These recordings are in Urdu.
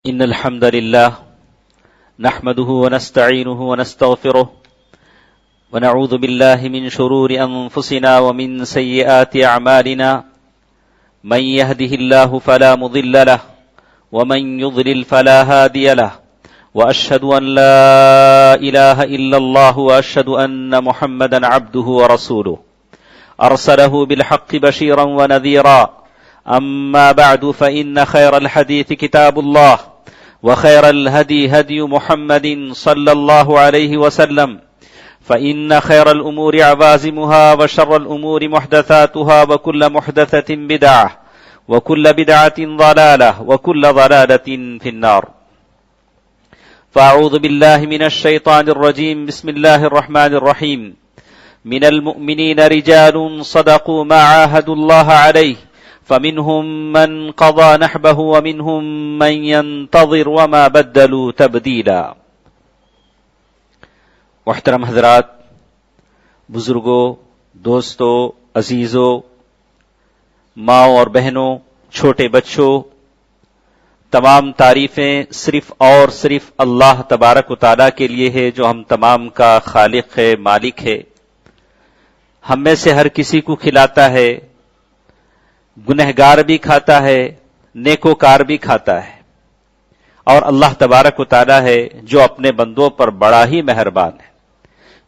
إن الحمد لله نحمده ونستعينه ونستغفره ونعوذ بالله من شرور أنفسنا ومن سيئات أعمالنا من يهده الله فلا مضل له ومن يضلل فلا هادي له وأشهد أن لا إله إلا الله وأشهد أن محمدا عبده ورسوله أرسله بالحق بشيرا ونذيرا أما بعد فإن خير الحديث كتاب الله وخير الهدي هدي محمد صلى الله عليه وسلم فإن خير الأمور عوازمها وشر الأمور محدثاتها وكل محدثة بدعة وكل بدعة ضلالة وكل ضلالة في النار فأعوذ بالله من الشيطان الرجيم بسم الله الرحمن الرحيم من المؤمنين رجال صدقوا ما عاهدوا الله عليه فمنهم من قضى نحبه ومنهم من ينتظر وما بدلوا تبدیلا۔ محترم حضرات، بزرگوں، دوستوں، عزیزوں، ماؤں اور بہنوں، چھوٹے بچوں، تمام تعریفیں صرف اور صرف اللہ تبارک و تعالیٰ کے لیے ہے جو ہم تمام کا خالق ہے، مالک ہے۔ ہم میں سے ہر کسی کو کھلاتا ہے، گنہگار بھی کھاتا ہے، نیکوکار بھی کھاتا ہے، اور اللہ تبارک و تعالیٰ ہے جو اپنے بندوں پر بڑا ہی مہربان ہے،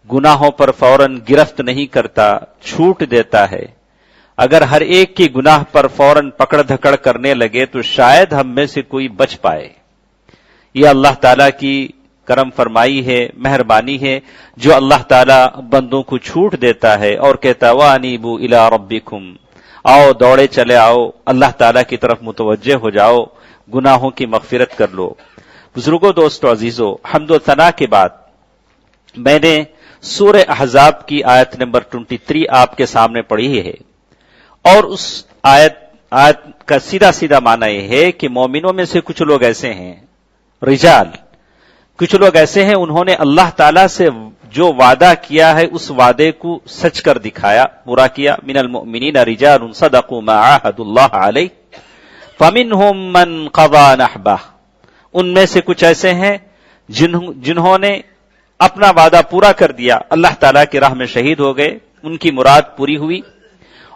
گناہوں پر فوراً گرفت نہیں کرتا، چھوٹ دیتا ہے۔ اگر ہر ایک کی گناہ پر فوراً پکڑ دھکڑ کرنے لگے تو شاید ہم میں سے کوئی بچ پائے۔ یہ اللہ تعالیٰ کی کرم فرمائی ہے، مہربانی ہے، جو اللہ تعالیٰ بندوں کو چھوٹ دیتا ہے اور کہتا وَأَنِيبُوا إِلَىٰ رَبِّكُمْ، آؤ دوڑے چلے آؤ، اللہ تعالیٰ کی طرف متوجہ ہو جاؤ، گناہوں کی مغفرت کر لو۔ بزرگوں، دوستو، عزیزو، حمد و ثنا کے بعد میں نے سورہ احزاب کی آیت نمبر 23 آپ کے سامنے پڑھی ہے، اور اس آیت کا سیدھا معنی یہ ہے کہ مومنوں میں سے کچھ لوگ ایسے ہیں، رجال، کچھ لوگ ایسے ہیں انہوں نے اللہ تعالیٰ سے جو وعدہ کیا ہے اس وعدے کو سچ کر دکھایا، پورا کیا۔ من المؤمنین رجال صدقوا ما عاهدوا اللہ علیہ فمنهم من قضى نحبہ، ان میں سے کچھ ایسے ہیں جنہوں نے اپنا وعدہ پورا کر دیا، اللہ تعالیٰ کی راہ میں شہید ہو گئے، ان کی مراد پوری ہوئی۔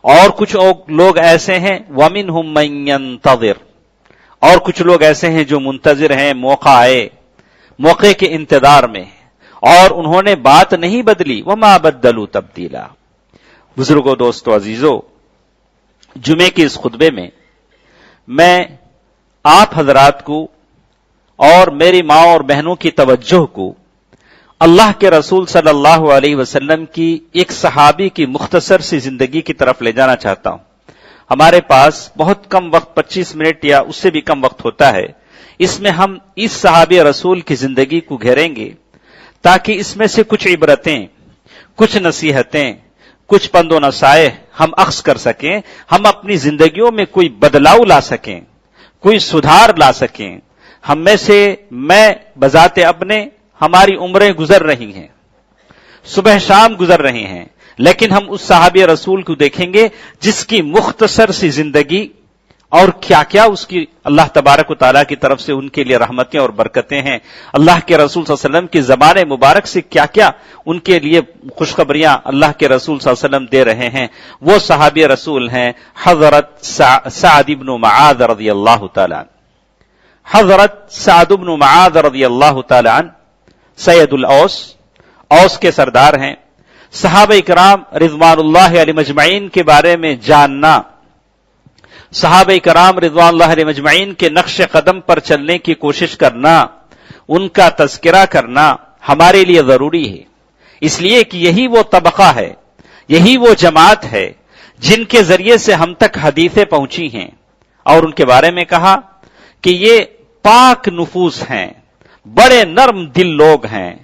اور کچھ لوگ ایسے ہیں ومنهم من ينتظر، اور کچھ لوگ ایسے ہیں جو منتظر ہیں، موقع آئے، موقع کے انتظار میں، اور انہوں نے بات نہیں بدلی، وما بدلوا تبدیلا۔ بزرگوں، دوستو، عزیزو، جمعے کے اس خطبے میں میں آپ حضرات کو اور میری ماں اور بہنوں کی توجہ کو اللہ کے رسول صلی اللہ علیہ وسلم کی ایک صحابی کی مختصر سی زندگی کی طرف لے جانا چاہتا ہوں۔ ہمارے پاس بہت کم وقت، 25 منٹ یا اس سے بھی کم وقت ہوتا ہے، اس میں ہم اس صحابی رسول کی زندگی کو گھیریں گے تاکہ اس میں سے کچھ عبرتیں، کچھ نصیحتیں، کچھ پند و نصائح ہم اخذ کر سکیں، ہم اپنی زندگیوں میں کوئی بدلاؤ لا سکیں، کوئی سدھار لا سکیں۔ ہم میں سے میں بذات اپنے، ہماری عمریں گزر رہی ہیں، صبح شام گزر رہی ہیں، لیکن ہم اس صحابی رسول کو دیکھیں گے جس کی مختصر سی زندگی اور کیا کیا اس کی اللہ تبارک و تعالیٰ کی طرف سے ان کے لیے رحمتیں اور برکتیں ہیں، اللہ کے رسول صلی اللہ علیہ وسلم کی زبان مبارک سے کیا کیا ان کے لیے خوشخبریاں اللہ کے رسول صلی اللہ علیہ وسلم دے رہے ہیں۔ وہ صحابی رسول ہیں حضرت سعد بن معاذ رضی اللہ تعالیٰ عنہ۔ حضرت سعد بن معاذ رضی اللہ تعالیٰ عنہ سید الاوس، اوس کے سردار ہیں۔ صحابہ اکرام رضوان اللہ علیہ مجمعین کے بارے میں جاننا، صحابہ کرام رضوان اللہ علیہ مجمعین کے نقش قدم پر چلنے کی کوشش کرنا، ان کا تذکرہ کرنا ہمارے لیے ضروری ہے، اس لیے کہ یہی وہ طبقہ ہے، یہی وہ جماعت ہے جن کے ذریعے سے ہم تک حدیثیں پہنچی ہیں، اور ان کے بارے میں کہا کہ یہ پاک نفوس ہیں، بڑے نرم دل لوگ ہیں۔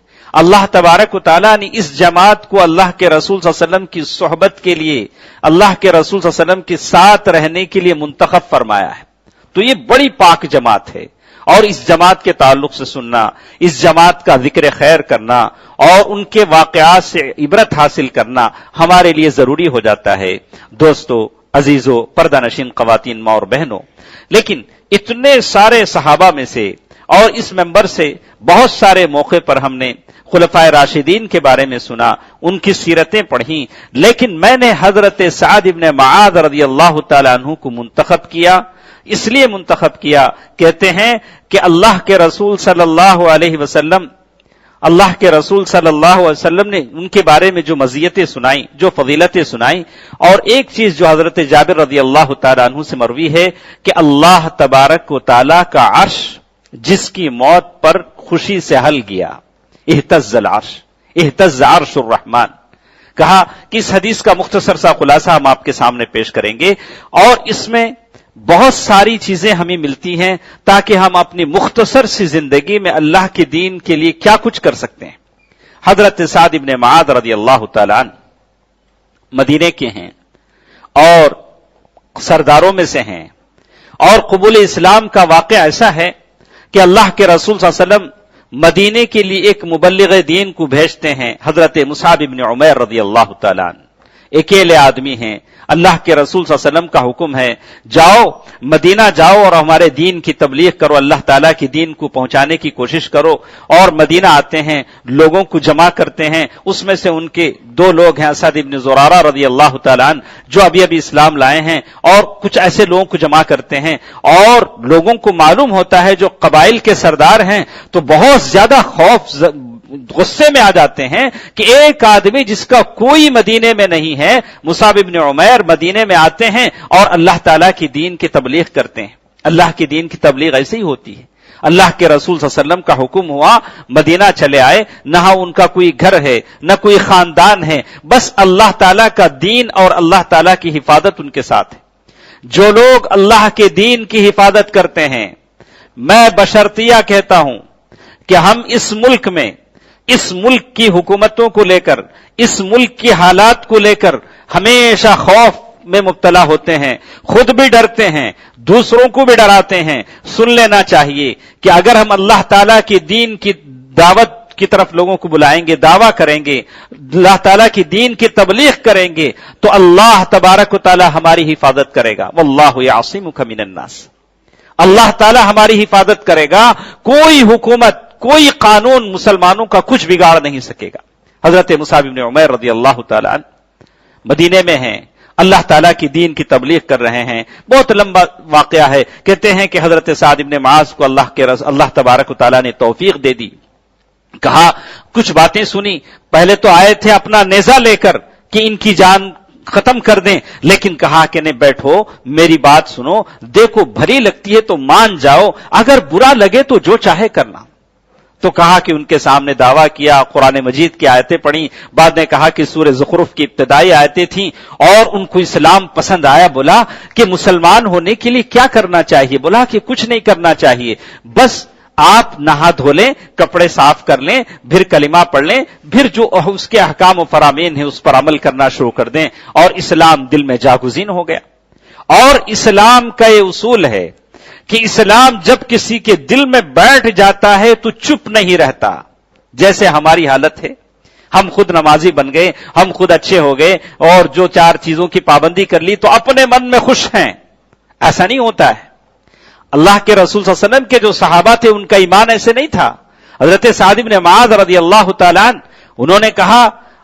اللہ تبارک و تعالیٰ نے اس جماعت کو اللہ کے رسول صلی اللہ علیہ وسلم کی صحبت کے لیے، اللہ کے رسول صلی اللہ علیہ وسلم کے ساتھ رہنے کے لیے منتخب فرمایا ہے۔ تو یہ بڑی پاک جماعت ہے، اور اس جماعت کے تعلق سے سننا، اس جماعت کا ذکر خیر کرنا اور ان کے واقعات سے عبرت حاصل کرنا ہمارے لیے ضروری ہو جاتا ہے۔ دوستو، عزیزو، پردہ نشین خواتین، ماں اور بہنوں، لیکن اتنے سارے صحابہ میں سے اور اس ممبر سے بہت سارے موقع پر ہم نے خلفائے راشدین کے بارے میں سنا، ان کی سیرتیں پڑھی، لیکن میں نے حضرت سعد ابن معاذ رضی اللہ تعالیٰ عنہ کو منتخب کیا، اس لیے منتخب کیا، کہتے ہیں کہ اللہ کے رسول صلی اللہ علیہ وسلم نے ان کے بارے میں جو مزیتیں سنائیں، جو فضیلتیں سنائیں، اور ایک چیز جو حضرت جابر رضی اللہ تعالیٰ عنہ سے مروی ہے کہ اللہ تبارک و تعالیٰ کا عرش جس کی موت پر خوشی سے ہل گیا، اہتز العرش، اہتز عرش الرحمن، کہا کہ اس حدیث کا مختصر سا خلاصہ ہم آپ کے سامنے پیش کریں گے، اور اس میں بہت ساری چیزیں ہمیں ملتی ہیں تاکہ ہم اپنی مختصر سی زندگی میں اللہ کے دین کے لیے کیا کچھ کر سکتے ہیں۔ حضرت سعد ابن معاذ رضی اللہ تعالیٰ عنہ مدینے کے ہیں اور سرداروں میں سے ہیں، اور قبول اسلام کا واقعہ ایسا ہے کہ اللہ کے رسول صلی اللہ علیہ وسلم مدینے کے لیے ایک مبلغ دین کو بھیجتے ہیں، حضرت مصعب ابن عمیر رضی اللہ تعالیٰ عنہ، اکیلے آدمی ہیں، اللہ کے رسول صلی اللہ علیہ وسلم کا حکم ہے جاؤ مدینہ جاؤ اور ہمارے دین کی تبلیغ کرو، اللہ تعالیٰ کی دین کو پہنچانے کی کوشش کرو، اور مدینہ آتے ہیں، لوگوں کو جمع کرتے ہیں، اس میں سے ان کے دو لوگ ہیں اسد ابن زرارہ رضی اللہ تعالیٰ عنہ جو ابھی اسلام لائے ہیں، اور کچھ ایسے لوگوں کو جمع کرتے ہیں، اور لوگوں کو معلوم ہوتا ہے جو قبائل کے سردار ہیں تو بہت زیادہ غصے میں آ جاتے ہیں کہ ایک آدمی جس کا کوئی مدینے میں نہیں ہے، مصعب ابن عمیر مدینے میں آتے ہیں اور اللہ تعالیٰ کی دین کی تبلیغ کرتے ہیں۔ اللہ کی دین کی تبلیغ ایسے ہی ہوتی ہے، اللہ کے رسول صلی اللہ علیہ وسلم کا حکم ہوا، مدینہ چلے آئے، نہ ان کا کوئی گھر ہے نہ کوئی خاندان ہے، بس اللہ تعالیٰ کا دین اور اللہ تعالیٰ کی حفاظت ان کے ساتھ ہے۔ جو لوگ اللہ کے دین کی حفاظت کرتے ہیں، میں بشرطیہ کہتا ہوں کہ ہم اس ملک میں اس ملک کی حکومتوں کو لے کر، اس ملک کی حالات کو لے کر ہمیشہ خوف میں مبتلا ہوتے ہیں، خود بھی ڈرتے ہیں، دوسروں کو بھی ڈراتے ہیں۔ سن لینا چاہیے کہ اگر ہم اللہ تعالیٰ کی دین کی دعوت کی طرف لوگوں کو بلائیں گے، دعویٰ کریں گے، اللہ تعالیٰ کی دین کی تبلیغ کریں گے، تو اللہ تبارک و تعالیٰ ہماری حفاظت کرے گا، واللہ یعصمک من الناس، اللہ تعالیٰ ہماری حفاظت کرے گا، کوئی حکومت، کوئی قانون مسلمانوں کا کچھ بگاڑ نہیں سکے گا۔ حضرت مصعب بن عمیر رضی اللہ تعالیٰ عنہ مدینے میں ہیں، اللہ تعالیٰ کی دین کی تبلیغ کر رہے ہیں، بہت لمبا واقعہ ہے، کہتے ہیں کہ حضرت سعد بن معاذ کو اللہ تبارک و تعالیٰ نے توفیق دے دی، کہا کچھ باتیں سنی، پہلے تو آئے تھے اپنا نیزہ لے کر کہ ان کی جان ختم کر دیں، لیکن کہا کہ نہیں بیٹھو، میری بات سنو، دیکھو بھلی لگتی ہے تو مان جاؤ، اگر برا لگے تو جو چاہے کرنا۔ تو کہا کہ ان کے سامنے دعویٰ کیا، قرآن مجید کی آیتیں پڑھی، بعد نے کہا کہ سورہ زخرف کی ابتدائی آیتیں تھیں، اور ان کو اسلام پسند آیا۔ بولا کہ مسلمان ہونے کے لیے کیا کرنا چاہیے؟ بولا کہ کچھ نہیں کرنا چاہیے، بس آپ نہا دھو لیں، کپڑے صاف کر لیں، پھر کلمہ پڑھ لیں، پھر جو اس کے احکام و فرامین ہیں اس پر عمل کرنا شروع کر دیں، اور اسلام دل میں جاگزین ہو گیا۔ اور اسلام کا یہ اصول ہے کہ اسلام جب کسی کے دل میں بیٹھ جاتا ہے تو چپ نہیں رہتا، جیسے ہماری حالت ہے، ہم خود نمازی بن گئے، ہم خود اچھے ہو گئے، اور جو چار چیزوں کی پابندی کر لی تو اپنے من میں خوش ہیں، ایسا نہیں ہوتا ہے۔ اللہ کے رسول صلی اللہ علیہ وسلم کے جو صحابہ تھے ان کا ایمان ایسے نہیں تھا۔ حضرت سعد بن معاذ رضی اللہ تعالیٰ عنہ انہوں نے کہا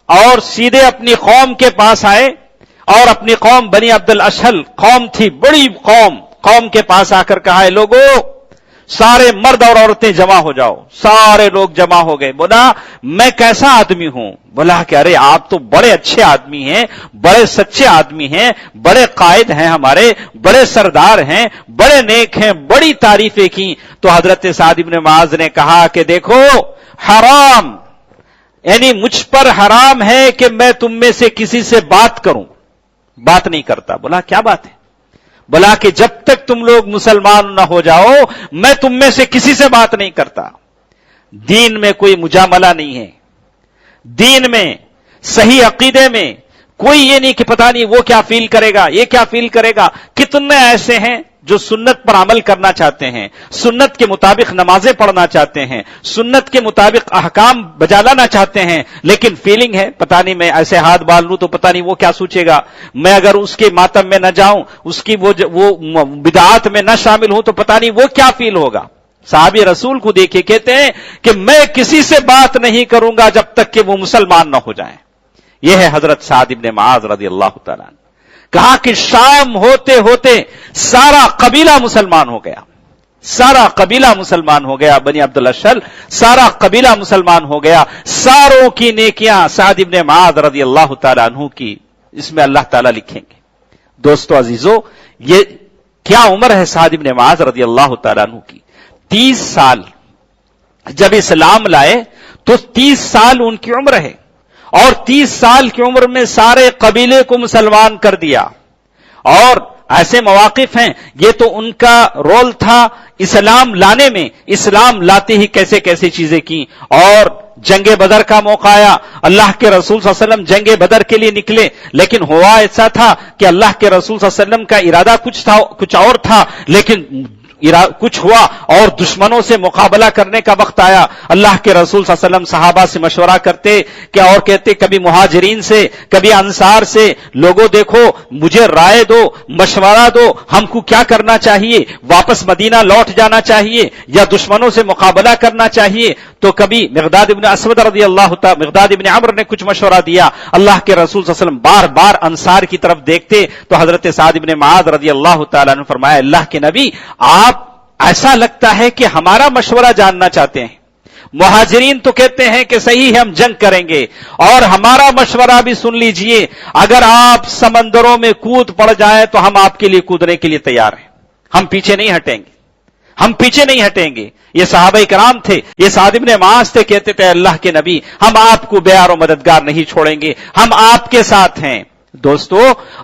اور سیدھے اپنی قوم کے پاس آئے، اور اپنی قوم بنی عبد الاشہل قوم تھی، بڑی قوم کے پاس آ کر کہا ہے لوگوں سارے مرد اور عورتیں جمع ہو جاؤ۔ سارے لوگ جمع ہو گئے۔ بولا میں کیسا آدمی ہوں؟ بولا کہ ارے آپ تو بڑے اچھے آدمی ہیں، بڑے سچے آدمی ہیں، بڑے قائد ہیں، ہمارے بڑے سردار ہیں، بڑے نیک ہیں، بڑی تعریفیں کی۔ تو حضرت سعد بن معاذ نے کہا کہ دیکھو حرام، یعنی مجھ پر حرام ہے کہ میں تم میں سے کسی سے بات کروں، بات نہیں کرتا۔ بولا کیا بات ہے؟ بولا کہ جب تک تم لوگ مسلمان نہ ہو جاؤ میں تم میں سے کسی سے بات نہیں کرتا۔ دین میں کوئی مجاملہ نہیں ہے، دین میں صحیح عقیدے میں کوئی یہ نہیں کہ پتہ نہیں وہ کیا فیل کرے گا، یہ کیا فیل کرے گا۔ کتنے ایسے ہیں جو سنت پر عمل کرنا چاہتے ہیں، سنت کے مطابق نمازیں پڑھنا چاہتے ہیں، سنت کے مطابق احکام بجا لانا چاہتے ہیں، لیکن فیلنگ ہے پتہ نہیں میں ایسے ہاتھ بال لوں تو پتہ نہیں وہ کیا سوچے گا، میں اگر اس کے ماتم میں نہ جاؤں، اس کی وہ بدعات میں نہ شامل ہوں تو پتہ نہیں وہ کیا فیل ہوگا۔ صحابی رسول کو دیکھے کہتے ہیں کہ میں کسی سے بات نہیں کروں گا جب تک کہ وہ مسلمان نہ ہو جائیں۔ یہ ہے حضرت سعد بن معاذ رضی اللہ تعالیٰ عنہ۔ کہا کہ شام ہوتے ہوتے سارا قبیلہ مسلمان ہو گیا، سارا قبیلہ مسلمان ہو گیا، بنی عبد الاشہل سارا قبیلہ مسلمان ہو گیا، ساروں کی نیکیاں سعد بن معاذ رضی اللہ تعالیٰ عنہ کی اس میں اللہ تعالیٰ لکھیں گے۔ دوستو عزیزو، یہ کیا عمر ہے سعد بن معاذ رضی اللہ تعالیٰ عنہ کی؟ 30 سال جب اسلام لائے تو 30 سال ان کی عمر ہے، اور 30 سال کی عمر میں سارے قبیلے کو مسلمان کر دیا۔ اور ایسے مواقف ہیں، یہ تو ان کا رول تھا اسلام لانے میں، اسلام لاتے ہی کیسے کیسے چیزیں کی۔ اور جنگ بدر کا موقع آیا، اللہ کے رسول صلی اللہ علیہ وسلم جنگ بدر کے لیے نکلے، لیکن ہوا ایسا تھا کہ اللہ کے رسول صلی اللہ علیہ وسلم کا ارادہ کچھ اور تھا، لیکن کچھ ہوا اور دشمنوں سے مقابلہ کرنے کا وقت آیا۔ اللہ کے رسول صلی اللہ علیہ وسلم صحابہ سے مشورہ کرتے کہ اور کہتے کبھی مہاجرین سے کبھی انصار سے، لوگوں دیکھو مجھے رائے دو، مشورہ دو، ہم کو کیا کرنا چاہیے، واپس مدینہ لوٹ جانا چاہیے یا دشمنوں سے مقابلہ کرنا چاہیے؟ تو کبھی مقداد ابن اسود رضی اللہ تعالی مقداد ابن عمرو نے کچھ مشورہ دیا۔ اللہ کے رسول صلی اللہ علیہ وسلم بار بار انصار کی طرف دیکھتے تو حضرت سعد ابن معاذ رضی اللہ تعالیٰ نے فرمایا، اللہ کے نبی آپ ایسا لگتا ہے کہ ہمارا مشورہ جاننا چاہتے ہیں۔ مہاجرین تو کہتے ہیں کہ صحیح ہے ہم جنگ کریں گے، اور ہمارا مشورہ بھی سن لیجئے، اگر آپ سمندروں میں کود پڑ جائیں تو ہم آپ کے لیے کودنے کے لیے تیار ہیں، ہم پیچھے نہیں ہٹیں گے، ہم پیچھے نہیں ہٹیں گے۔ یہ صحابہ کرام تھے، یہ سعد بن معاذ تھے، کہتے تھے اللہ کے نبی ہم آپ کو بیار و مددگار نہیں چھوڑیں گے، ہم آپ کے ساتھ ہیں۔ دوستو،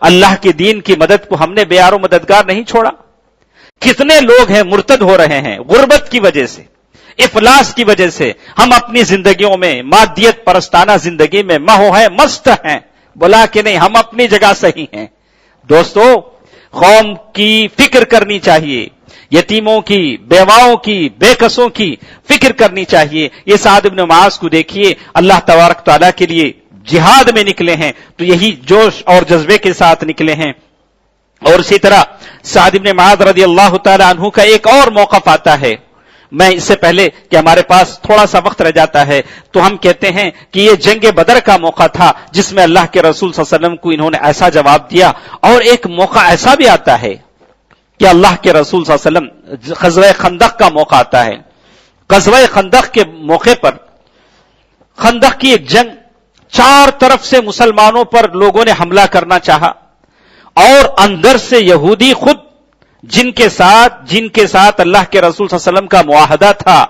اللہ کے دین کی مدد کو ہم نے بیار و مددگار نہیں چھوڑا۔ کتنے لوگ ہیں مرتد ہو رہے ہیں غربت کی وجہ سے، افلاس کی وجہ سے۔ ہم اپنی زندگیوں میں مادیت پرستانہ زندگی میں مہو ہیں، مست ہیں، بولا کہ نہیں ہم اپنی جگہ صحیح ہیں۔ دوستو، قوم کی فکر کرنی چاہیے، یتیموں کی، بیواؤں کی، بے کسوں کی فکر کرنی چاہیے۔ یہ سعد بن معاذ کو دیکھیے، اللہ تبارک تعالیٰ کے لیے جہاد میں نکلے ہیں تو یہی جوش اور جذبے کے ساتھ نکلے ہیں۔ اور اسی طرح سعد بن معاذ رضی اللہ تعالی عنہ کا ایک اور موقف آتا ہے۔ میں اس سے پہلے کہ ہمارے پاس تھوڑا سا وقت رہ جاتا ہے تو ہم کہتے ہیں کہ یہ جنگ بدر کا موقع تھا جس میں اللہ کے رسول صلی اللہ علیہ وسلم کو انہوں نے ایسا جواب دیا۔ اور ایک موقع ایسا بھی آتا ہے کہ اللہ کے رسول صلی اللہ علیہ وسلم غزوہ خندق کا موقع آتا ہے۔ غزوہ خندق کے موقع پر خندق کی ایک جنگ، چار طرف سے مسلمانوں پر لوگوں نے حملہ کرنا چاہا، اور اندر سے یہودی خود جن کے ساتھ اللہ کے رسول صلی اللہ علیہ وسلم کا معاہدہ تھا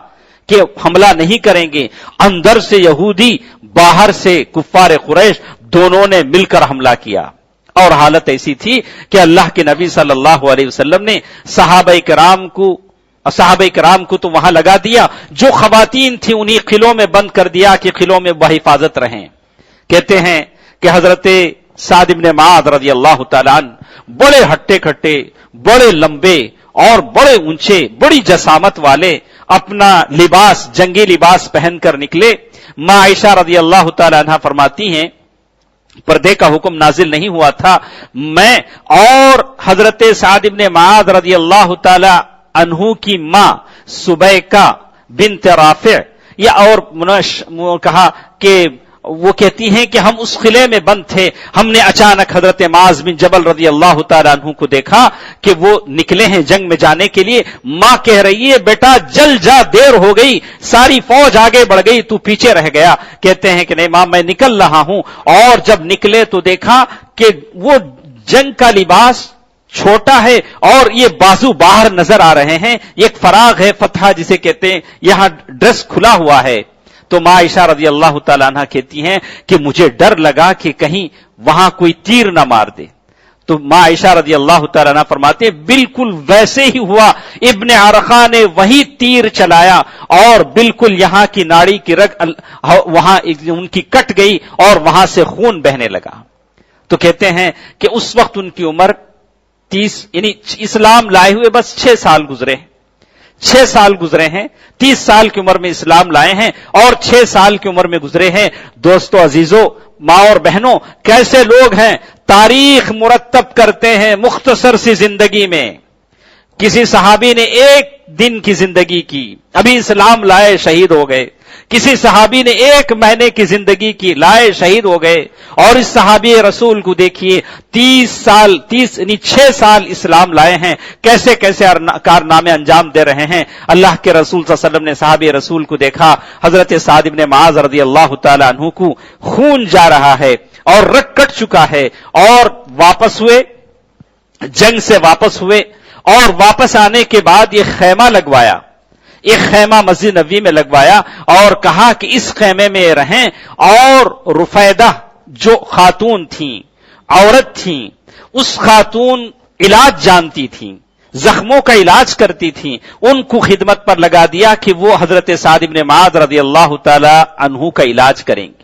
کہ حملہ نہیں کریں گے، اندر سے یہودی، باہر سے کفار قریش، دونوں نے مل کر حملہ کیا۔ اور حالت ایسی تھی کہ اللہ کے نبی صلی اللہ علیہ وسلم نے صحابہ کرام کو تو وہاں لگا دیا، جو خواتین تھیں انہی قلعوں میں بند کر دیا کہ قلعوں میں بحفاظت رہیں۔ کہتے ہیں کہ حضرت سعد بن معاذ رضی اللہ تعالیٰ عنہ بڑے ہٹے کھٹے، بڑے لمبے اور بڑے اونچے، بڑی جسامت والے اپنا لباس، جنگی لباس پہن کر نکلے۔ ماں عائشہ رضی اللہ تعالیٰ عنہ فرماتی ہیں پردے کا حکم نازل نہیں ہوا تھا، میں اور حضرت سعد بن معاذ رضی اللہ تعالیٰ عنہ کی ماں سبیکہ بنت رافع، یا اور کہا کہ وہ کہتی ہیں کہ ہم اس قلعے میں بند تھے، ہم نے اچانک حضرت معاذ بن جبل رضی اللہ تعالیٰ عنہ کو دیکھا کہ وہ نکلے ہیں جنگ میں جانے کے لیے۔ ماں کہہ رہی ہے بیٹا جل جا، دیر ہو گئی، ساری فوج آگے بڑھ گئی، تو پیچھے رہ گیا۔ کہتے ہیں کہ نہیں ماں میں نکل رہا ہوں، اور جب نکلے تو دیکھا کہ وہ جنگ کا لباس چھوٹا ہے اور یہ بازو باہر نظر آ رہے ہیں، ایک فراغ ہے، فتحہ جسے کہتے ہیں، یہاں ڈریس کھلا ہوا ہے۔ تو ماں عائشہ رضی اللہ تعالیٰ عنہ کہتی ہیں کہ مجھے ڈر لگا کہ کہیں وہاں کوئی تیر نہ مار دے۔ تو ماں عائشہ رضی اللہ تعالیٰ عنہ فرماتے ہیں بالکل ویسے ہی ہوا، ابن عرقہ نے وہی تیر چلایا اور بالکل یہاں کی ناڑی کی رگ وہاں ان کی کٹ گئی اور وہاں سے خون بہنے لگا۔ تو کہتے ہیں کہ اس وقت ان کی عمر یعنی اسلام لائے ہوئے بس 6 سال گزرے ہیں، 6 سال گزرے ہیں، 30 سال کی عمر میں اسلام لائے ہیں اور 6 سال کی عمر میں گزرے ہیں۔ دوستو عزیزو، ماں اور بہنوں، کیسے لوگ ہیں، تاریخ مرتب کرتے ہیں مختصر سی زندگی میں۔ کسی صحابی نے 1 دن کی زندگی کی، ابھی اسلام لائے شہید ہو گئے۔ کسی صحابی نے 1 مہینے کی زندگی کی، لائے شہید ہو گئے۔ اور اس صحابی رسول کو دیکھیے 6 سال اسلام لائے ہیں، کیسے کیسے کارنامے انجام دے رہے ہیں۔ اللہ کے رسول صلی اللہ علیہ وسلم نے صحابی رسول کو دیکھا، حضرت سعد بن معاذ رضی اللہ تعالی عنہ کو خون جا رہا ہے اور رگ کٹ چکا ہے، اور واپس ہوئے، جنگ سے واپس ہوئے، اور واپس آنے کے بعد یہ خیمہ لگوایا، ایک خیمہ مسجد نبوی میں لگوایا اور کہا کہ اس خیمے میں رہیں۔ اور رفیدہ جو خاتون تھیں، عورت تھیں، اس خاتون علاج جانتی تھیں، زخموں کا علاج کرتی تھیں، ان کو خدمت پر لگا دیا کہ وہ حضرت سعد بن معاذ رضی اللہ تعالی عنہ کا علاج کریں گے۔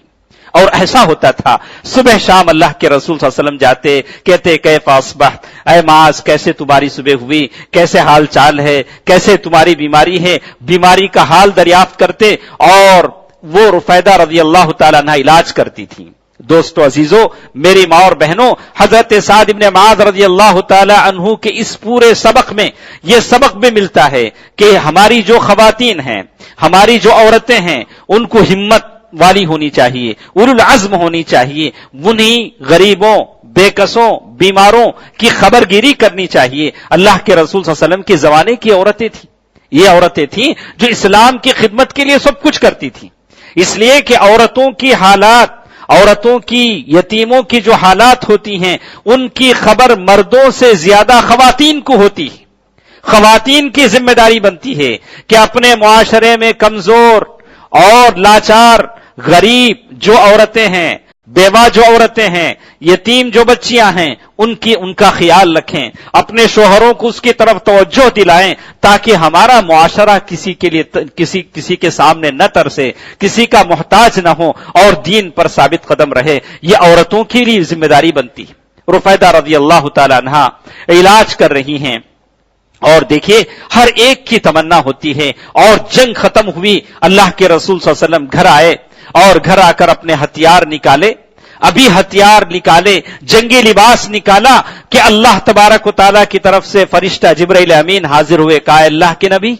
اور ایسا ہوتا تھا، صبح شام اللہ کے رسول صلی اللہ علیہ وسلم جاتے، کہتے کیف اصبحت، اے معاذ کیسے تمہاری صبح ہوئی، کیسے حال چال ہے، کیسے تمہاری بیماری ہے، بیماری کا حال دریافت کرتے، اور وہ رفیدہ رضی اللہ تعالیٰ عنہ علاج کرتی تھی۔ دوستو عزیزو، میری ماں اور بہنوں، حضرت سعد بن معاذ رضی اللہ تعالی عنہ کے اس پورے سبق میں یہ سبق بھی ملتا ہے کہ ہماری جو خواتین ہیں، ہماری جو عورتیں ہیں، ان کو ہمت والی ہونی چاہیے، اولو العزم ہونی چاہیے، انہی غریبوں، بے کسوں، بیماروں کی خبر گیری کرنی چاہیے۔ اللہ کے رسول صلی اللہ علیہ وسلم کے زمانے کی عورتیں تھیں، یہ عورتیں تھیں جو اسلام کی خدمت کے لیے سب کچھ کرتی تھیں، اس لیے کہ عورتوں کی حالات، عورتوں کی، یتیموں کی جو حالات ہوتی ہیں، ان کی خبر مردوں سے زیادہ خواتین کو ہوتی ہے۔ خواتین کی ذمہ داری بنتی ہے کہ اپنے معاشرے میں کمزور اور لاچار، غریب جو عورتیں ہیں، بیوہ جو عورتیں ہیں، یتیم جو بچیاں ہیں، ان کا خیال رکھیں، اپنے شوہروں کو اس کی طرف توجہ دلائیں، تاکہ ہمارا معاشرہ کسی کے سامنے نہ ترسے، کسی کا محتاج نہ ہو اور دین پر ثابت قدم رہے۔ یہ عورتوں کی لیے ذمہ داری بنتی ہے۔ رفیدہ رضی اللہ تعالی عنہا علاج کر رہی ہیں، اور دیکھیے ہر ایک کی تمنا ہوتی ہے، اور جنگ ختم ہوئی، اللہ کے رسول صلی اللہ علیہ وسلم گھر آئے، اور گھر آ کر اپنے ہتھیار نکالے، ابھی ہتھیار نکالے، جنگی لباس نکالا کہ اللہ تبارک و تعالیٰ کی طرف سے فرشتہ جبرائیل امین حاضر ہوئے۔ کہا اللہ کے نبی،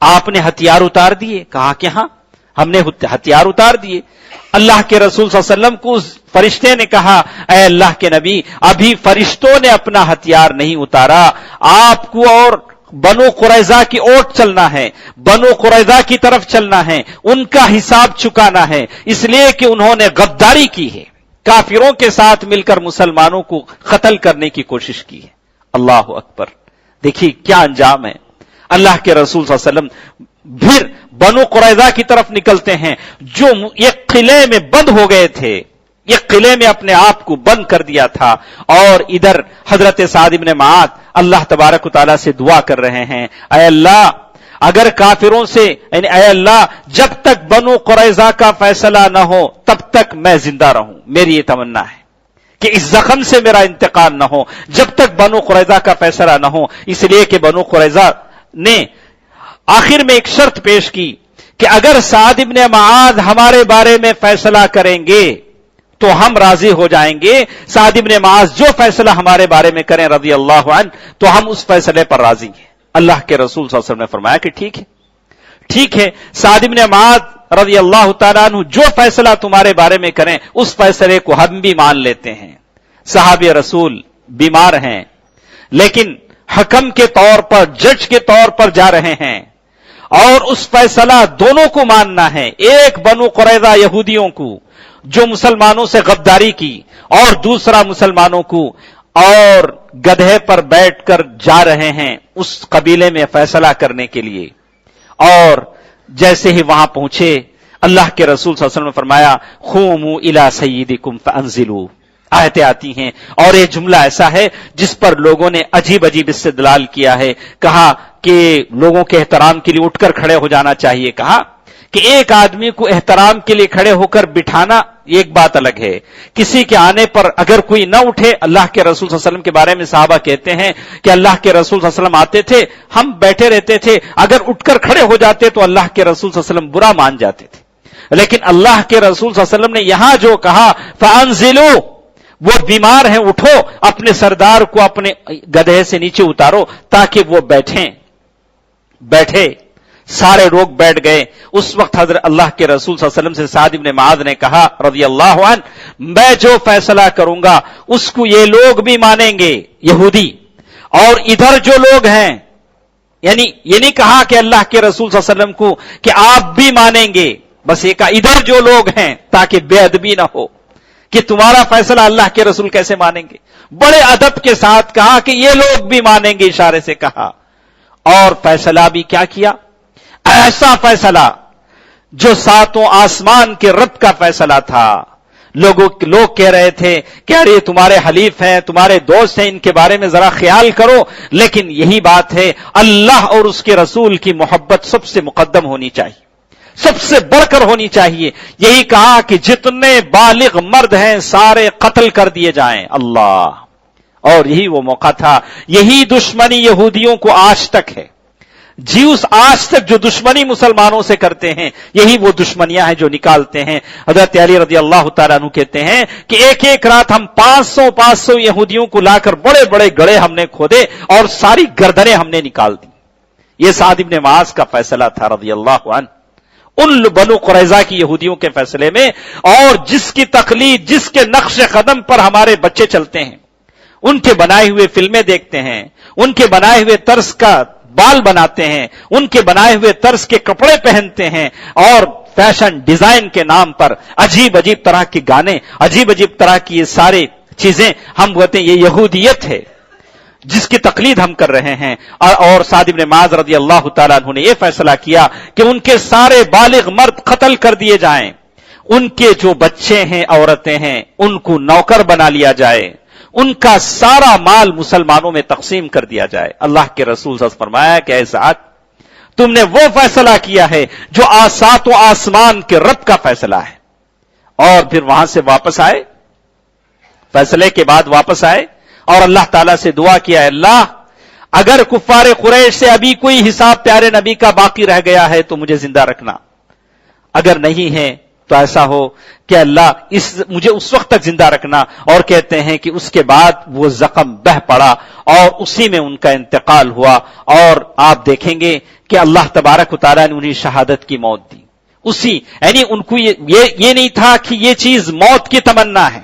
آپ نے ہتھیار اتار دیے؟ کہا کہ ہاں، ہم نے ہتھیار اتار دیے۔ اللہ کے رسول صلی اللہ علیہ وسلم کو فرشتے نے کہا، اے اللہ کے نبی، ابھی فرشتوں نے اپنا ہتھیار نہیں اتارا، آپ کو اور بنو قریظہ کی اوٹ چلنا ہے، بنو قریظہ کی طرف چلنا ہے، ان کا حساب چکانا ہے، اس لیے کہ انہوں نے غداری کی ہے، کافروں کے ساتھ مل کر مسلمانوں کو قتل کرنے کی کوشش کی ہے۔ اللہ اکبر، دیکھیے کیا انجام ہے۔ اللہ کے رسول صلی اللہ علیہ وسلم پھر بنو قریظہ کی طرف نکلتے ہیں، جو ایک قلعے میں بند ہو گئے تھے، ایک قلعے میں اپنے آپ کو بند کر دیا تھا، اور ادھر حضرت سعد بن معاذ اللہ تبارک و تعالیٰ سے دعا کر رہے ہیں، اے اللہ اگر کافروں سے، یعنی اے اللہ جب تک بنو قریظہ کا فیصلہ نہ ہو تب تک میں زندہ رہوں، میری یہ تمنا ہے کہ اس زخم سے میرا انتقال نہ ہو جب تک بنو قریظہ کا فیصلہ نہ ہو۔ اس لیے کہ بنو قریظہ نے آخر میں ایک شرط پیش کی کہ اگر سعد بن معاذ ہمارے بارے میں فیصلہ کریں گے تو ہم راضی ہو جائیں گے، سعد بن معاذ جو فیصلہ ہمارے بارے میں کریں رضی اللہ عنہ تو ہم اس فیصلے پر راضی ہیں۔ اللہ کے رسول صلی اللہ علیہ وسلم نے فرمایا کہ ٹھیک ہے، سعد بن معاذ رضی اللہ تعالیٰ عنہ جو فیصلہ تمہارے بارے میں کریں اس فیصلے کو ہم بھی مان لیتے ہیں۔ صحابی رسول بیمار ہیں، لیکن حکم کے طور پر، جج کے طور پر جا رہے ہیں، اور اس فیصلہ دونوں کو ماننا ہے، ایک بنو قریظہ یہودیوں کو جو مسلمانوں سے غداری کی، اور دوسرا مسلمانوں کو، اور گدھے پر بیٹھ کر جا رہے ہیں اس قبیلے میں فیصلہ کرنے کے لیے۔ اور جیسے ہی وہاں پہنچے، اللہ کے رسول صلی اللہ علیہ وسلم نے فرمایا قوموا الی سیدکم فانزلوا، آیتیں آتی ہیں، اور یہ جملہ ایسا ہے جس پر لوگوں نے عجیب استدلال کیا ہے، کہا کہ لوگوں کے احترام کے لیے اٹھ کر کھڑے ہو جانا چاہیے، کہا کہ ایک آدمی کو احترام کے لیے کھڑے ہو کر بٹھانا ایک بات الگ ہے، کسی کے آنے پر اگر کوئی نہ اٹھے، اللہ کے رسول صلی اللہ علیہ وسلم کے بارے میں صحابہ کہتے ہیں کہ اللہ کے رسول صلی اللہ علیہ وسلم آتے تھے، ہم بیٹھے رہتے تھے، اگر اٹھ کر کھڑے ہو جاتے تو اللہ کے رسول صلی اللہ علیہ وسلم برا مان جاتے تھے، لیکن اللہ کے رسول صلی اللہ علیہ وسلم نے یہاں جو کہا فانزلوا، وہ بیمار ہیں اٹھو، اپنے سردار کو اپنے گدھے سے نیچے اتارو تاکہ وہ بیٹھے، سارے لوگ بیٹھ گئے۔ اس وقت حضرت اللہ کے رسول صلی اللہ علیہ وسلم سے سعد بن معاذ نے کہا رضی اللہ عنہ، میں جو فیصلہ کروں گا اس کو یہ لوگ بھی مانیں گے یہودی، اور ادھر جو لوگ ہیں، یعنی یہ نہیں کہا کہ اللہ کے رسول صلی اللہ علیہ وسلم کو کہ آپ بھی مانیں گے، بس یہ کہا ادھر جو لوگ ہیں، تاکہ بے ادبی نہ ہو کہ تمہارا فیصلہ اللہ کے رسول کیسے مانیں گے، بڑے ادب کے ساتھ کہا کہ یہ لوگ بھی مانیں گے، اشارے سے کہا، اور فیصلہ بھی کیا کیا، ایسا فیصلہ جو ساتوں آسمان کے رب کا فیصلہ تھا۔ لوگ کہہ رہے تھے کہ ارے تمہارے حلیف ہیں، تمہارے دوست ہیں، ان کے بارے میں ذرا خیال کرو، لیکن یہی بات ہے، اللہ اور اس کے رسول کی محبت سب سے مقدم ہونی چاہیے، سب سے بڑھ کر ہونی چاہیے۔ یہی کہا کہ جتنے بالغ مرد ہیں سارے قتل کر دیے جائیں، اللہ، اور یہی وہ موقع تھا۔ یہی دشمنی یہودیوں کو آج تک ہے، جیوس آج تک جو دشمنی مسلمانوں سے کرتے ہیں، یہی وہ دشمنیاں ہیں جو نکالتے ہیں۔ حضرت علی رضی اللہ تعالیٰ عنہ کہتے ہیں کہ ایک ایک رات ہم 500 یہودیوں کو لا کر بڑے بڑے گڑھے ہم نے کھودے اور ساری گردنیں ہم نے نکال دی۔ یہ سعد بن معاذ کا فیصلہ تھا رضی اللہ عنہ، ان بنو قریظہ کی یہودیوں کے فیصلے میں، اور جس کی تقلید، جس کے نقش قدم پر ہمارے بچے چلتے ہیں، ان کے بنائے ہوئے فلمیں دیکھتے ہیں، ان کے بنائے ہوئے طرز کا بال بناتے ہیں، ان کے بنائے ہوئے طرز کے کپڑے پہنتے ہیں، اور فیشن ڈیزائن کے نام پر عجیب عجیب طرح کے گانے، عجیب عجیب طرح کی یہ سارے چیزیں ہم کہتے ہیں یہ یہودیت ہے جس کی تقلید ہم کر رہے ہیں۔ اور سعد بن معاذ رضی اللہ تعالیٰ عنہ نے یہ فیصلہ کیا کہ ان کے سارے بالغ مرد قتل کر دیے جائیں، ان کے جو بچے ہیں، عورتیں ہیں، ان کو نوکر بنا لیا جائے، ان کا سارا مال مسلمانوں میں تقسیم کر دیا جائے۔ اللہ کے رسول صلی اللہ علیہ وسلم فرمایا کہ اے سعد، تم نے وہ فیصلہ کیا ہے جو ساتوں آسمان کے رب کا فیصلہ ہے۔ اور پھر وہاں سے واپس آئے، فیصلے کے بعد واپس آئے اور اللہ تعالیٰ سے دعا کیا، اللہ اگر کفار قریش سے ابھی کوئی حساب پیارے نبی کا باقی رہ گیا ہے تو مجھے زندہ رکھنا، اگر نہیں ہے تو ایسا ہو کہ اللہ مجھے اس وقت تک زندہ رکھنا۔ اور کہتے ہیں کہ اس کے بعد وہ زخم بہ پڑا اور اسی میں ان کا انتقال ہوا، اور آپ دیکھیں گے کہ اللہ تبارک و تعالیٰ نے انہیں شہادت کی موت دی۔ اسی یعنی ان کو یہ نہیں تھا کہ یہ چیز موت کی تمنا ہے،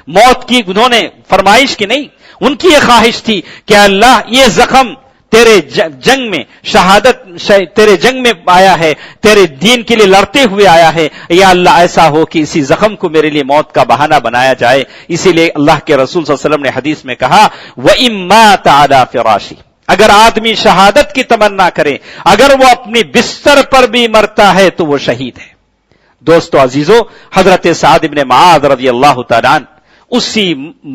موت کی انہوں نے فرمائش کی نہیں، ان کی یہ خواہش تھی کہ اللہ یہ زخم تیرے جنگ میں شہادت، تیرے جنگ میں آیا ہے، تیرے دین کے لیے لڑتے ہوئے آیا ہے، یا اللہ ایسا ہو کہ اسی زخم کو میرے لیے موت کا بہانہ بنایا جائے۔ اسی لیے اللہ کے رسول صلی اللہ علیہ وسلم نے حدیث میں کہا وَإِن مَاتَ عَلَىٰ فِرَاشِهِ، اگر آدمی شہادت کی تمنا کرے، اگر وہ اپنی بستر پر بھی مرتا ہے تو وہ شہید ہے۔ دوستو عزیزو، حضرت سعد بن معاذ رضی اللہ تعالیٰ عنہ اسی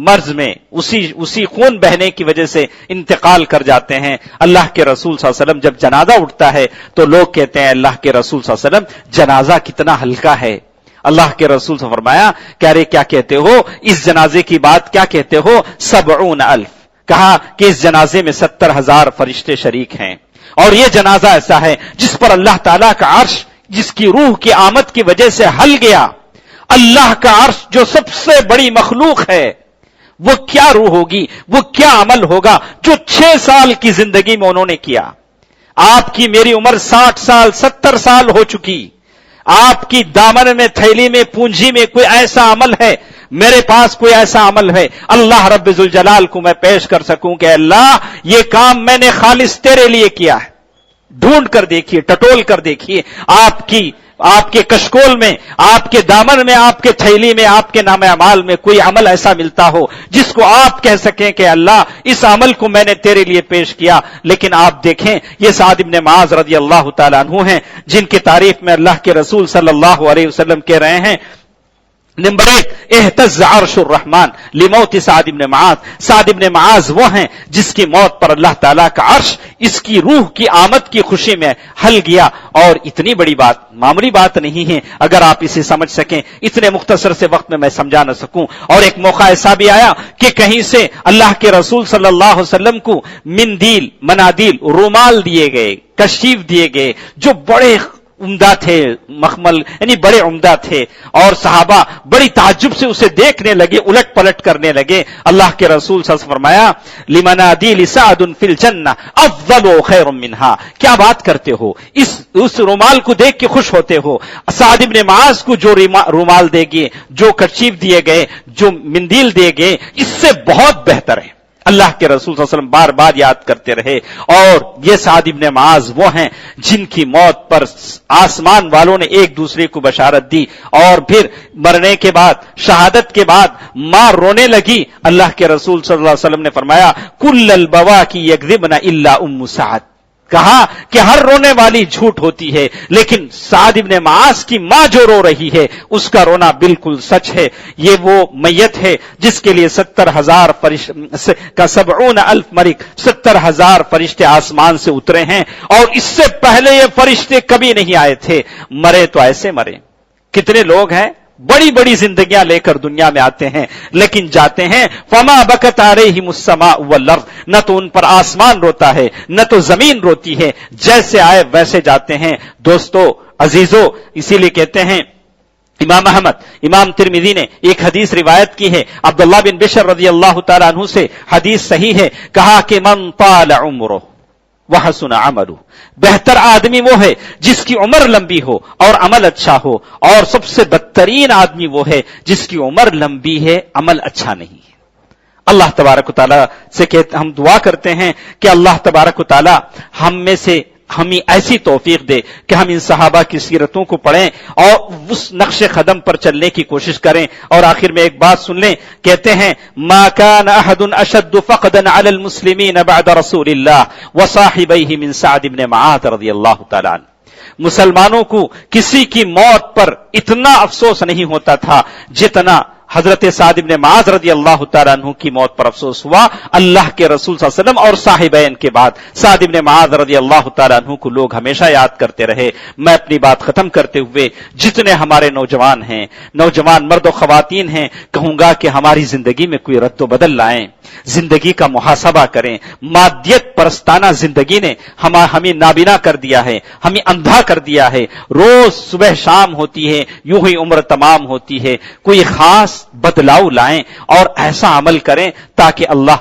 مرض میں، اسی خون بہنے کی وجہ سے انتقال کر جاتے ہیں۔ اللہ کے رسول صلی اللہ علیہ وسلم جب جنازہ اٹھتا ہے تو لوگ کہتے ہیں اللہ کے رسول صلی اللہ علیہ وسلم جنازہ کتنا ہلکا ہے۔ اللہ کے رسول سے فرمایا کہ ارے کیا کہتے ہو، اس جنازے کی بات کیا کہتے ہو، 70,000، کہا کہ اس جنازے میں 70,000 فرشتے شریک ہیں، اور یہ جنازہ ایسا ہے جس پر اللہ تعالیٰ کا عرش، جس کی روح کی آمد کی وجہ سے ہل گیا۔ اللہ کا عرش جو سب سے بڑی مخلوق ہے، وہ کیا روح ہوگی، وہ کیا عمل ہوگا جو 6 سال کی زندگی میں انہوں نے کیا۔ آپ کی میری عمر 60 سال 70 سال ہو چکی، آپ کی دامن میں، تھیلی میں، پونجی میں کوئی ایسا عمل ہے، میرے پاس کوئی ایسا عمل ہے اللہ رب ذوالجلال کو میں پیش کر سکوں کہ اللہ یہ کام میں نے خالص تیرے لیے کیا ہے۔ ڈھونڈ کر دیکھیے، ٹٹول کر دیکھیے، آپ کے کشکول میں، آپ کے دامن میں، آپ کے تھیلی میں، آپ کے نام اعمال میں کوئی عمل ایسا ملتا ہو جس کو آپ کہہ سکیں کہ اللہ اس عمل کو میں نے تیرے لیے پیش کیا۔ لیکن آپ دیکھیں یہ سعد بن معاذ رضی اللہ تعالیٰ عنہ ہیں جن کی تعریف میں اللہ کے رسول صلی اللہ علیہ وسلم کہہ رہے ہیں، نمبر 1 اہتز عرش الرحمن لموت سعد بن معاذ، سعد بن معاذ وہ ہیں جس کی موت پر اللہ تعالیٰ کا عرش اس کی روح کی آمد کی خوشی میں ہل گیا. اور اتنی بڑی بات معمولی بات نہیں ہے، اگر آپ اسے سمجھ سکیں اتنے مختصر سے وقت میں سمجھا نہ سکوں. اور ایک موقع ایسا بھی آیا کہ کہیں سے اللہ کے رسول صلی اللہ علیہ وسلم کو مندیل، منادیل، رومال دیے گئے، کشیف دیے گئے جو بڑے عمدہ تھے، مخمل یعنی بڑے عمدہ تھے، اور صحابہ بڑی تعجب سے اسے دیکھنے لگے، الٹ پلٹ کرنے لگے. اللہ کے رسول صلی اللہ علیہ وسلم فرمایا لمنادیل سعد فی الجنہ افضل و خیر منہا. کیا بات کرتے ہو، اس رومال کو دیکھ کے خوش ہوتے ہو؟ سعد بن معاذ کو جو رومال دے گئے، جو کشیف دیے گئے، جو مندیل دے گئے، اس سے بہت بہتر ہے. اللہ کے رسول صلی اللہ علیہ وسلم بار بار یاد کرتے رہے. اور یہ سعد بن معاذ وہ ہیں جن کی موت پر آسمان والوں نے ایک دوسرے کو بشارت دی، اور پھر مرنے کے بعد، شہادت کے بعد ماں رونے لگی. اللہ کے رسول صلی اللہ علیہ وسلم نے فرمایا کل البواکی یکذبن الا ام سعد، کہا کہ ہر رونے والی جھوٹ ہوتی ہے لیکن سعد بن معاذ کی ماں جو رو رہی ہے اس کا رونا بالکل سچ ہے. یہ وہ میت ہے جس کے لیے 70,000 فرشتے کا 70,000 ملک، 70,000 فرشتے آسمان سے اترے ہیں، اور اس سے پہلے یہ فرشتے کبھی نہیں آئے تھے. مرے تو ایسے مرے. کتنے لوگ ہیں بڑی بڑی زندگیاں لے کر دنیا میں آتے ہیں لیکن جاتے ہیں فما بکت علیہم السماء والارض، نہ تو ان پر آسمان روتا ہے نہ تو زمین روتی ہے، جیسے آئے ویسے جاتے ہیں. دوستو عزیزو، اسی لیے کہتے ہیں امام احمد، امام ترمذی نے ایک حدیث روایت کی ہے عبداللہ بن بشر رضی اللہ تعالیٰ عنہ سے، حدیث صحیح ہے، کہا کہ من طال عمرہ وحسن عملہ، بہتر آدمی وہ ہے جس کی عمر لمبی ہو اور عمل اچھا ہو، اور سب سے بدترین آدمی وہ ہے جس کی عمر لمبی ہے عمل اچھا نہیں ہے. اللہ تبارک و تعالیٰ سے ہم دعا کرتے ہیں کہ اللہ تبارک و تعالیٰ ہمیں ایسی توفیق دے کہ ہم ان صحابہ کی سیرتوں کو پڑھیں اور اس نقش قدم پر چلنے کی کوشش کریں. اور آخر میں ایک بات سن لیں، کہتے ہیں ما كان احد اشد فقدا على المسلمين بعد رسول الله وصاحبيه من سعد بن معاذ رضی اللہ تعالی عنہ. مسلمانوں کو کسی کی موت پر اتنا افسوس نہیں ہوتا تھا جتنا حضرت سعد بن معاذ رضی اللہ تعالیٰ عنہ کی موت پر افسوس ہوا. اللہ کے رسول صلی اللہ علیہ وسلم اور صاحبین کے بعد سعد بن معاذ رضی اللہ تعالیٰ عنہ کو لوگ ہمیشہ یاد کرتے رہے. میں اپنی بات ختم کرتے ہوئے جتنے ہمارے نوجوان ہیں، نوجوان مرد و خواتین ہیں، کہوں گا کہ ہماری زندگی میں کوئی رد و بدل لائیں، زندگی کا محاسبہ کریں. مادیت پرستانہ زندگی نے ہمیں نابینا کر دیا ہے، ہمیں اندھا کر دیا ہے. روز صبح شام ہوتی ہے، یوں ہی عمر تمام ہوتی ہے. کوئی خاص بدلاؤ لائیں اور ایسا عمل کریں تاکہ اللہ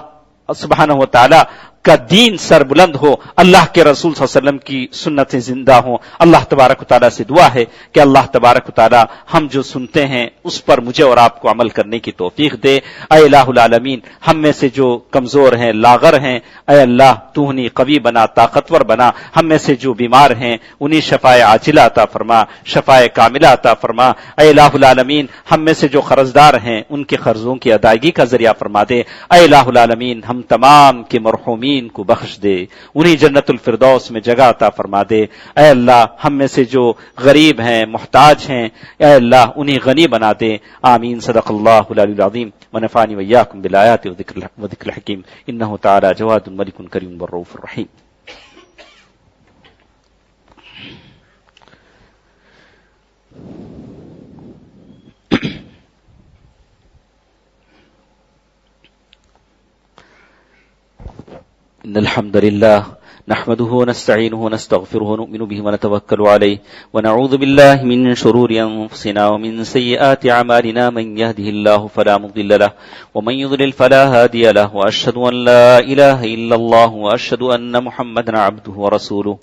سبحانہ و تعالی کا دین سر بلند ہو، اللہ کے رسول صلی اللہ علیہ وسلم کی سنتیں زندہ ہوں. اللہ تبارک و تعالیٰ سے دعا ہے کہ اللہ تبارک و تعالیٰ ہم جو سنتے ہیں اس پر مجھے اور آپ کو عمل کرنے کی توفیق دے. اے الہ العالمین، ہم میں سے جو کمزور ہیں، لاغر ہیں، اے اللہ تو انہیں قوی بنا، طاقتور بنا. ہم میں سے جو بیمار ہیں انہیں شفائے عاجلہ عطا فرما، شفائے کاملہ عطا فرما. اے الہ العالمین، ہم میں سے جو قرض دار ہیں ان کے قرضوں کی ادائیگی کا ذریعہ فرما دے. اے الہ العالمین، ہم تمام کے مرحومین کو بخش دے، انہیں جنت الفردوس میں جگہ عطا فرما دے. اے اللہ ہم میں سے جو غریب ہیں، محتاج ہیں، اے اللہ انہیں غنی بنا دے. آمین. صدق اللہ العلی العظیم ونفعنی وإیاکم بالآیات وذکر الحکیم. انہ تعالی جواد ملک کریم والرؤوف الرحیم. إن الحمد لله نحمده ونستعينه ونستغفره ونؤمن به ونتوكل عليه ونعوذ بالله من شرور أنفسنا ومن سيئات أعمالنا. من يهده الله فلا مضل له ومن يضلل فلا هادي له وأشهد أن لا إله إلا الله وأشهد أن محمدا عبده ورسوله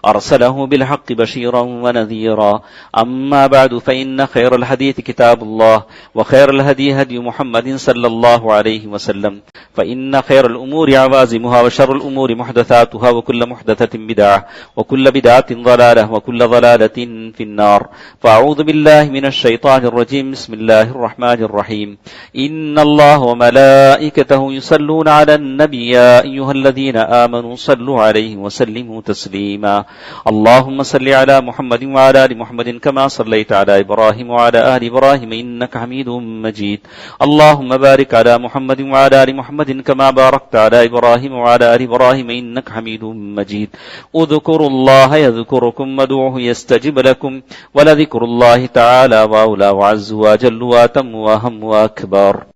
أرسله بالحق بشيرا ونذيرا. أما بعد فإن خير الحديث كتاب الله وخير الهدي هدي محمد صلى الله عليه وسلم فإن خير الأمور عوازمها وشر الأمور محدثاتها وكل محدثة بدعة وكل بدعة ضلالة وكل ضلالة في النار. فأعوذ بالله من الشيطان الرجيم. بسم الله الرحمن الرحيم. إن الله وملائكته يصلون على النبي يا أيها الذين آمنوا صلوا عليه وسلموا تسليما. اللهم صل على محمد وعلى آل محمد كما صليت على إبراهيم وعلى آل إبراهيم إنك حميد مجيد. اللهم بارك على محمد وعلى آل محمد كما باركت على إبراهيم وعلى آل إبراهيم إنك حميد مجيد. اذكروا الله يذكركم وادعوه يستجب لكم ولذكر الله تعالى وأولى وعز وجل وأتم وأهم وأكبر.